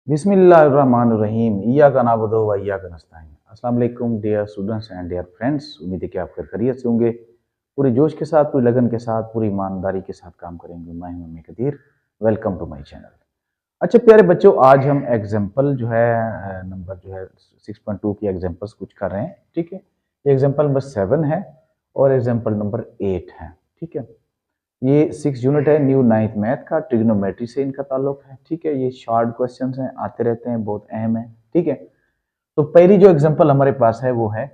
बिस्मिल्लाहिर्रहमानिर्रहीम इय्याका नअबुदु व इय्याका नस्तईन। अस्सलाम वालेकुम dear students and dear friends, उम्मीद है कि आप खैरियत से होंगे। पूरे जोश के साथ, पूरी लगन के साथ, पूरी ईमानदारी के साथ काम करेंगे। मैं हूं मम्मी Qadir, welcome to my channel. अच्छा प्यारे बच्चों, आज हम एग्जाम्पल जो है नंबर जो है 6.2 की एग्जाम्पल्स कुछ कर रहे हैं। ठीक है, एग्जाम्पल नंबर 7 है और एग्जाम्पल नंबर 8 है। ठीक है, ये 6 यूनिट है न्यू नाइन्थ मैथ का, ट्रिग्नोमेट्री से इनका ताल्लुक है। ठीक है, ये शॉर्ट क्वेश्चंस हैं, आते रहते हैं, बहुत अहम है। ठीक है, तो पहली जो एग्जांपल हमारे पास है वो है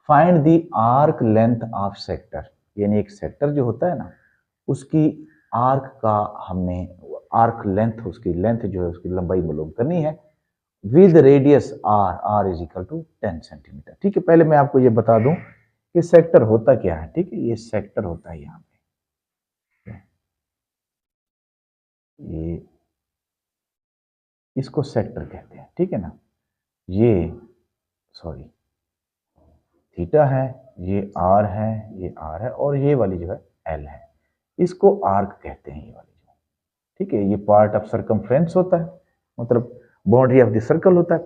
find the arc length of sector. यानी एक सेक्टर जो होता है ना, उसकी आर्क का हमने आर्क लेंथ, उसकी लेंथ जो है, उसकी लंबाई मालूम करनी है with radius R, R is equal to 10 centimetre. ठीक है, पहले मैं आपको ये बता दूं कि सेक्टर होता क्या है। ठीक है, ये सेक्टर होता है यहाँ पे, ये इसको सेक्टर कहते हैं। ठीक है ना, ये सॉरी थीटा है, ये आर है, ये आर है, और ये वाली जो है एल है, इसको आर्क कहते हैं ये वाली जो। ठीक है, ये पार्ट ऑफ सर्कमफ्रेंस होता है, मतलब बाउंड्री ऑफ द सर्कल होता है।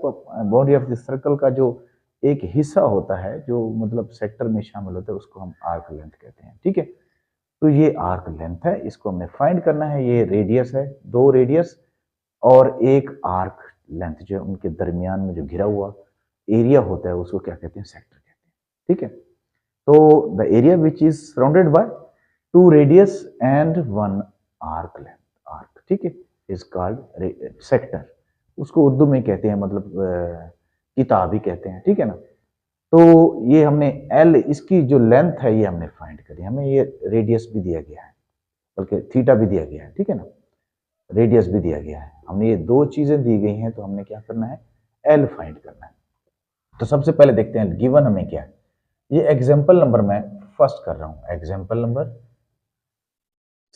बाउंड्री ऑफ द सर्कल का जो एक हिस्सा होता है जो मतलब सेक्टर में शामिल होता है, उसको हम आर्क लेंथ कहते हैं। ठीक है, तो ये आर्क लेंथ है, इसको हमने फाइंड करना है। ये रेडियस है, दो रेडियस और एक आर्क लेंथ जो है, उनके दरमियान में जो घिरा हुआ एरिया होता है उसको क्या कहते हैं, सेक्टर कहते हैं। ठीक है, तो the area which is surrounded by two radius and one arc length, arc, ठीक है, इज कॉल्ड सेक्टर। उसको उर्दू में कहते हैं, मतलब किताब ही कहते हैं। ठीक है ना, तो ये हमने एल, इसकी जो लेंथ है ये हमने फाइंड करी, हमें ये रेडियस भी दिया गया है, बल्कि थीटा भी दिया गया है। ठीक है ना, रेडियस भी दिया गया है, हमने ये दो चीजें दी गई हैं, तो हमने क्या करना है, एल फाइंड करना है। तो सबसे पहले देखते हैं गिवन हमें क्या है। ये एग्जाम्पल नंबर मैं फर्स्ट कर रहा हूं, एग्जाम्पल नंबर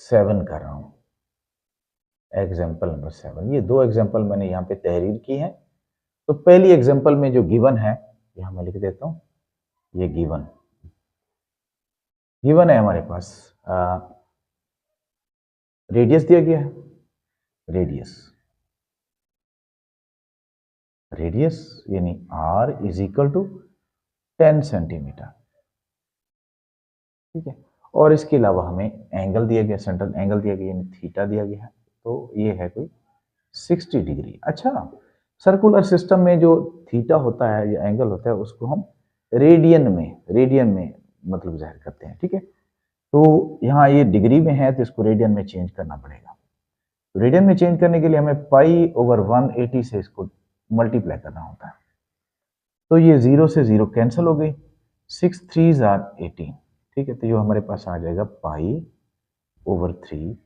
7 कर रहा हूं, एग्जाम्पल नंबर 7। ये दो एग्जाम्पल मैंने यहाँ पे तहरीर की है। तो पहली एग्जाम्पल में जो गिवन है, यहां मैं लिख देता हूं, ये गिवन गिवन है हमारे पास, रेडियस दिया गया है, रेडियस रेडियस यानी r is equal to 10 centimetre. ठीक है, और इसके अलावा हमें एंगल दिया गया, सेंट्रल एंगल दिया गया, यानी थीटा दिया गया है। तो ये है कोई 60 डिग्री। अच्छा, सर्कुलर सिस्टम में जो थीटा होता है या एंगल होता है, उसको हम रेडियन में मतलब जाहिर करते हैं। ठीक है, तो यहाँ ये डिग्री में है, तो इसको रेडियन में चेंज करना पड़ेगा। तो रेडियन में चेंज करने के लिए हमें पाई ओवर 180 से इसको मल्टीप्लाई करना होता है। तो ये 0 से 0 कैंसिल हो गई, 6 3 आर 18। ठीक है, तो ये हमारे पास आ जाएगा पाई ओवर 3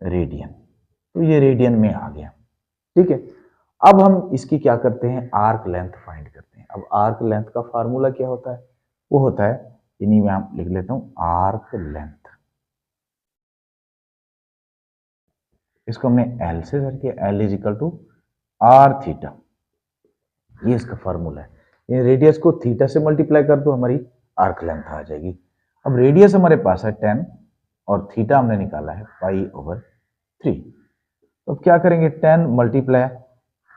रेडियन। तो ये रेडियन में आ गया। ठीक है, अब हम इसकी क्या करते हैं, आर्क लेंथ फाइंड करते हैं। अब आर्क लेंथ का फार्मूला क्या होता है, वो होता है, इन्हीं में आप लिख लेता हूं, आर्क लेंथ। इसको हमने एल से धर के, L is equal to R theta, ये इसका फार्मूला है। ये रेडियस को थीटा से मल्टीप्लाई कर दो, हमारी आर्क लेंथ आ जाएगी। अब रेडियस हमारे पास है 10 और थीटा हमने निकाला है पाई ओवर 3। तो अब क्या करेंगे, 10 मल्टीप्लाई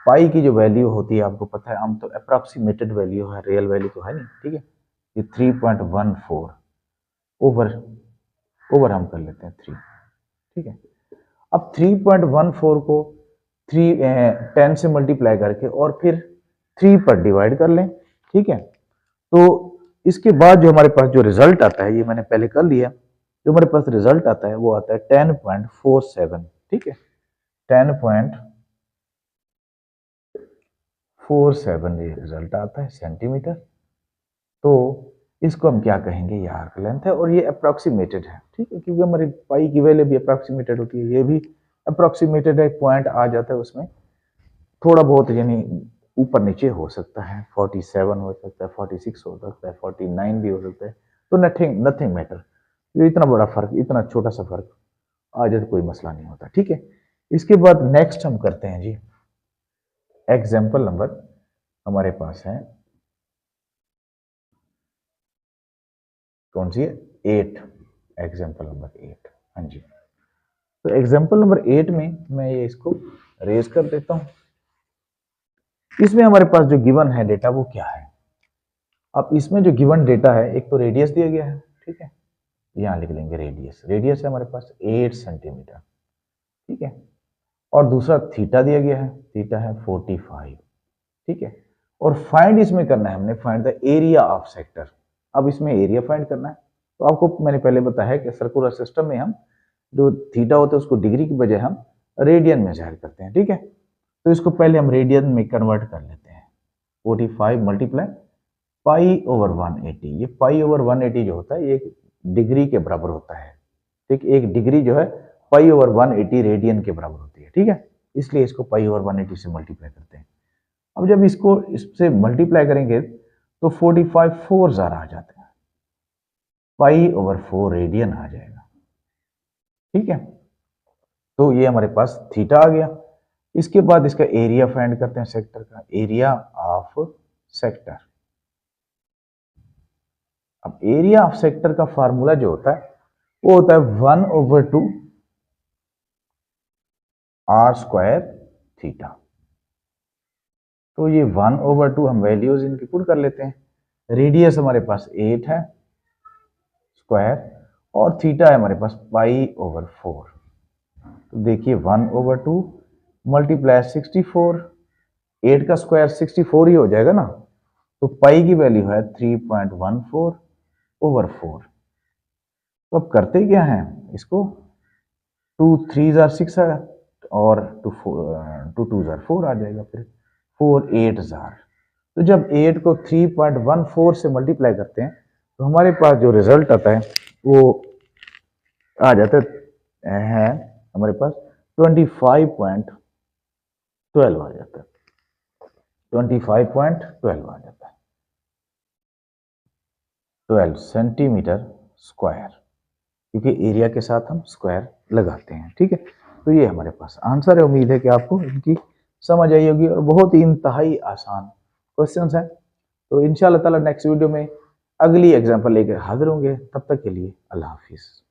पाई की जो वैल्यू होती है आपको पता है, हम तो अप्रोक्सीमेटेड वैल्यू है, रियल वैल्यू तो है नहीं। ठीक है, ये 3.14 ओवर ओवर हम कर लेते हैं 3। ठीक है, अब 3.14 को 10 से मल्टीप्लाई करके और फिर 3 पर डिवाइड कर लें। ठीक है, तो इसके बाद जो हमारे पास जो रिजल्ट आता है, ये मैंने पहले कर लिया, जो हमारे पास रिजल्ट आता है वो आता है 10.47। ठीक है, 10.47 ये रिजल्ट आता है सेंटीमीटर। तो इसको हम क्या कहेंगे, ये आर्क लेंथ है और ये अप्रोक्सीमेटेड है। ठीक है, क्योंकि हमारी पाई की वैल्यू भी अप्रोक्सीमेटेड होती है, ये भी अप्रोक्सीमेटेड है, पॉइंट आ जाता है उसमें, थोड़ा बहुत यानी ऊपर नीचे हो सकता है, 47 हो सकता है, 46 हो सकता है, 49 भी हो सकता है। तो नथिंग नथिंग मैटर, ये इतना बड़ा फर्क, इतना छोटा सा फर्क आ जाए तो कोई मसला नहीं होता। ठीक है, इसके बाद नेक्स्ट हम करते हैं जी, एग्जाम्पल नंबर हमारे पास है कौन सी है, 8, एग्जाम्पल नंबर 8। हाँ जी, तो एग्जाम्पल नंबर 8 में मैं ये इसको रेज कर देता हूँ। इसमें हमारे पास जो गिवन है डेटा वो क्या है। अब इसमें जो गिवन डेटा है, एक तो रेडियस दिया गया है, ठीक है, यहाँ लिख लेंगे रेडियस। रेडियस है हमारे पास 8 सेंटीमीटर, ठीक है, और दूसरा थीटा दिया गया है, थीटा है 45, ठीक है। और फाइंड इसमें करना है हमने, find the area of sector. अब इसमें एरिया फाइंड करना है। तो आपको मैंने पहले बताया है कि सर्कुलर सिस्टम में हम जो थीटा होता है उसको डिग्री की बजाय हम रेडियन में जाहिर करते हैं, ठीक है। तो इसको पहले हम रेडियन में कन्वर्ट कर लेते हैं। 45 मल्टीप्लाई पाई ओवर 180। ये पाई ओवर 180 जो होता है ये एक डिग्री के बराबर होता है, ठीक। एक डिग्री जो है पाई ओवर 180 रेडियन के बराबर होती है, ठीक है। इसलिए इसको पाई ओवर 180 से मल्टीप्लाई करते हैं। अब जब इसको इससे मल्टीप्लाई करेंगे तो 45 4 ज़्यादा आ जाते हैं, पाई ओवर 4 रेडियन आ जाएगा, ठीक है। तो ये हमारे पास थीटा आ गया। इसके बाद इसका एरिया फाइंड करते हैं सेक्टर का, एरिया ऑफ सेक्टर। अब एरिया ऑफ सेक्टर का फार्मूला जो होता है वो होता है 1/2 आर स्क्वायर थीटा। तो ये 1/2 हम वैल्यूज इनकी पुट कर लेते हैं। रेडियस हमारे पास 8 है स्क्वायर, और थीटा है हमारे पास पाई ओवर 4। तो देखिए 1/2 मल्टीप्लाई 64, 8 का स्क्वायर 64 ही हो जाएगा ना। तो पाई की वैल्यू है 3.14 ओवर 4। तो अब करते क्या है, इसको 2 3 जार 6 है, और 2 2 जार 4 आ जाएगा, फिर 4 8 जार। तो जब 8 को 3.14 से मल्टीप्लाई करते हैं तो हमारे पास जो रिजल्ट आता है वो आ जाता है हमारे पास 25.12 आ जाता है, 25.12 आ जाता है, 12 सेंटीमीटर स्क्वायर, क्योंकि एरिया के साथ हम स्क्वायर लगाते हैं, ठीक है। तो ये हमारे पास आंसर है। उम्मीद है कि आपको इनकी समझ आई होगी, और बहुत ही इंतहाई आसान क्वेश्चंस हैं। तो इंशाल्लाह ताला नेक्स्ट वीडियो में अगली एग्जांपल लेकर हाजिर होंगे। तब तक के लिए अल्लाह हाफिज़।